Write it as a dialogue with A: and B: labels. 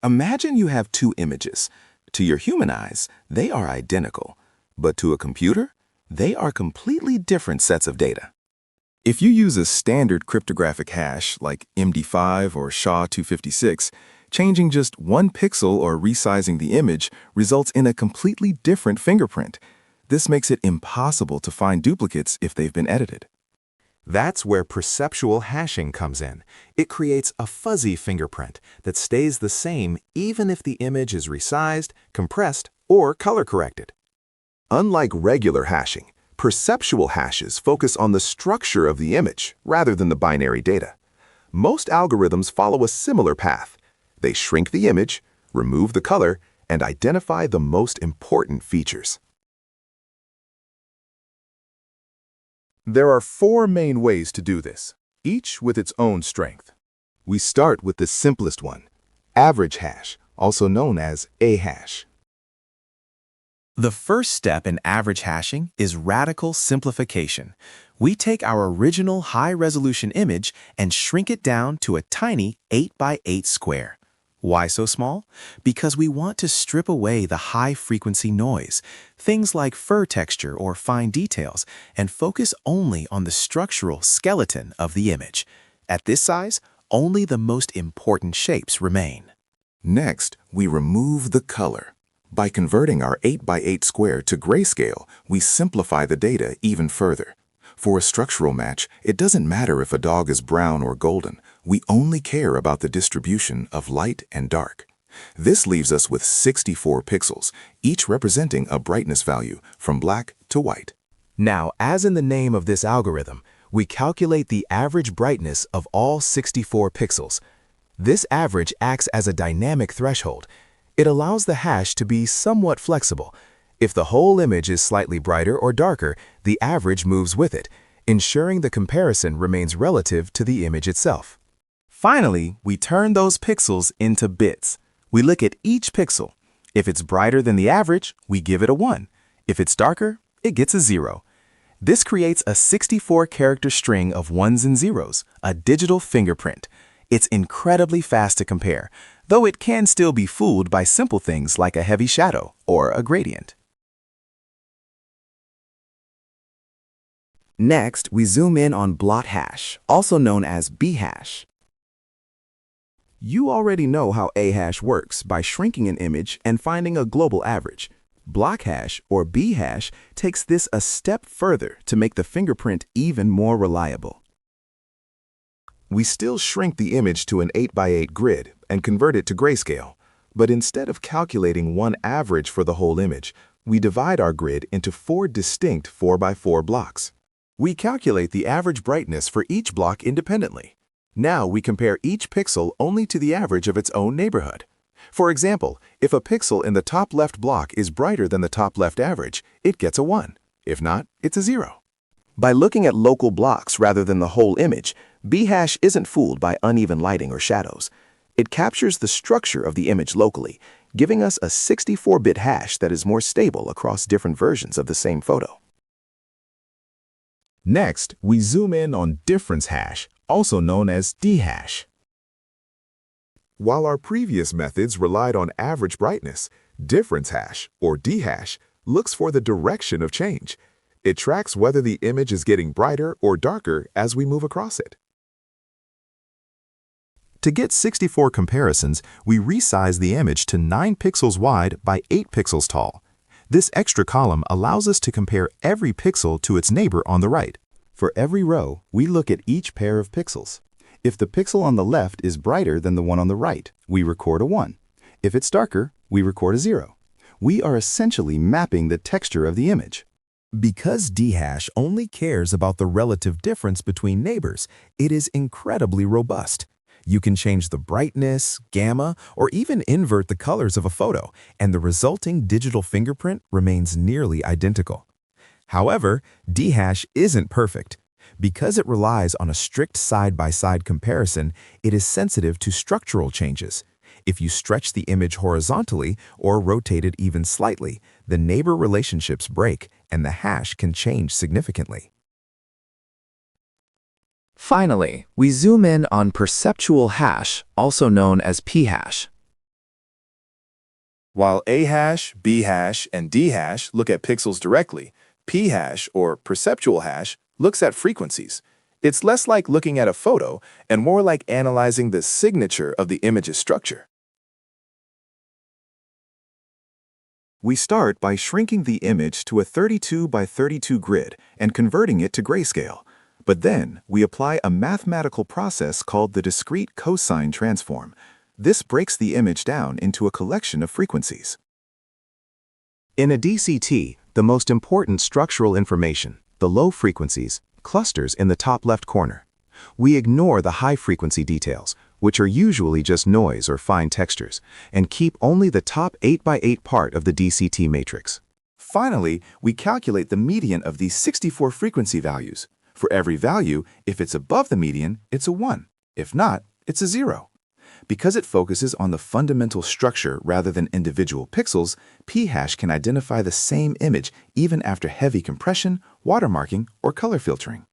A: Imagine you have two images. To your human eyes, they are identical, but to a computer, they are completely different sets of data. If you use a standard cryptographic hash like MD5 or SHA-256, changing just one pixel or resizing the image results in a completely different fingerprint. This makes it impossible to find duplicates if they've been edited.
B: That's where perceptual hashing comes in. It creates a fuzzy fingerprint that stays the same even if the image is resized, compressed, or color-corrected. Unlike regular hashing, perceptual hashes focus on the structure of the image rather than the binary data. Most algorithms follow a similar path. They shrink the image, remove the color, and identify the most important features. There are four main ways to do this, each with its own strength. We start with the simplest one, average hash, also known as aHash.
C: The first step in average hashing is radical simplification. We take our original high-resolution image and shrink it down to a tiny 8x8 square. Why so small? Because we want to strip away the high-frequency noise, things like fur texture or fine details, and focus only on the structural skeleton of the image. At this size, only the most important shapes remain.
A: Next, we remove the color. By converting our 8x8 square to grayscale, we simplify the data even further. For a structural match, it doesn't matter if a dog is brown or golden. We only care about the distribution of light and dark. This leaves us with 64 pixels, each representing a brightness value from black to white.
B: Now, as in the name of this algorithm, we calculate the average brightness of all 64 pixels. This average acts as a dynamic threshold. It allows the hash to be somewhat flexible. If the whole image is slightly brighter or darker, the average moves with it, ensuring the comparison remains relative to the image itself.
C: Finally, we turn those pixels into bits. We look at each pixel. If it's brighter than the average, we give it a 1. If it's darker, it gets a 0. This creates a 64-character string of ones and zeros, a digital fingerprint. It's incredibly fast to compare, though it can still be fooled by simple things like a heavy shadow or a gradient.
D: Next, we zoom in on bHash, also known as bHash. You already know how aHash works by shrinking an image and finding a global average. bHash, or bHash, takes this a step further to make the fingerprint even more reliable.
B: We still shrink the image to an 8x8 grid and convert it to grayscale, but instead of calculating one average for the whole image, we divide our grid into 4 distinct 4x4 blocks. We calculate the average brightness for each block independently. Now we compare each pixel only to the average of its own neighborhood. For example, if a pixel in the top left block is brighter than the top left average, it gets a 1. If not, it's a 0.
D: By looking at local blocks rather than the whole image, bHash isn't fooled by uneven lighting or shadows. It captures the structure of the image locally, giving us a 64-bit hash that is more stable across different versions of the same photo.
B: Next, we zoom in on difference hash, also known as dHash. While our previous methods relied on average brightness, difference hash, or dHash, looks for the direction of change. It tracks whether the image is getting brighter or darker as we move across it. To get 64 comparisons, we resize the image to 9 pixels wide by 8 pixels tall. This extra column allows us to compare every pixel to its neighbor on the right. For every row, we look at each pair of pixels. If the pixel on the left is brighter than the one on the right, we record a 1. If it's darker, we record a 0. We are essentially mapping the texture of the image. Because dHash only cares about the relative difference between neighbors, it is incredibly robust. You can change the brightness, gamma, or even invert the colors of a photo, and the resulting digital fingerprint remains nearly identical. However, dHash isn't perfect. Because it relies on a strict side-by-side comparison, it is sensitive to structural changes. If you stretch the image horizontally or rotate it even slightly, the neighbor relationships break and the hash can change significantly.
D: Finally, we zoom in on perceptual hash, also known as pHash.
C: While aHash, bHash, and dHash look at pixels directly, pHash, or Perceptual Hash, looks at frequencies. It's less like looking at a photo and more like analyzing the signature of the image's structure.
A: We start by shrinking the image to a 32 by 32 grid and converting it to grayscale. But then, we apply a mathematical process called the discrete cosine transform. This breaks the image down into a collection of frequencies.
B: In a DCT, the most important structural information, the low frequencies, clusters in the top left corner. We ignore the high-frequency details, which are usually just noise or fine textures, and keep only the top 8 by 8 part of the DCT matrix.
C: Finally, we calculate the median of these 64 frequency values. For every value, if it's above the median, it's a 1. If not, it's a 0. Because it focuses on the fundamental structure rather than individual pixels, pHash can identify the same image even after heavy compression, watermarking, or color filtering.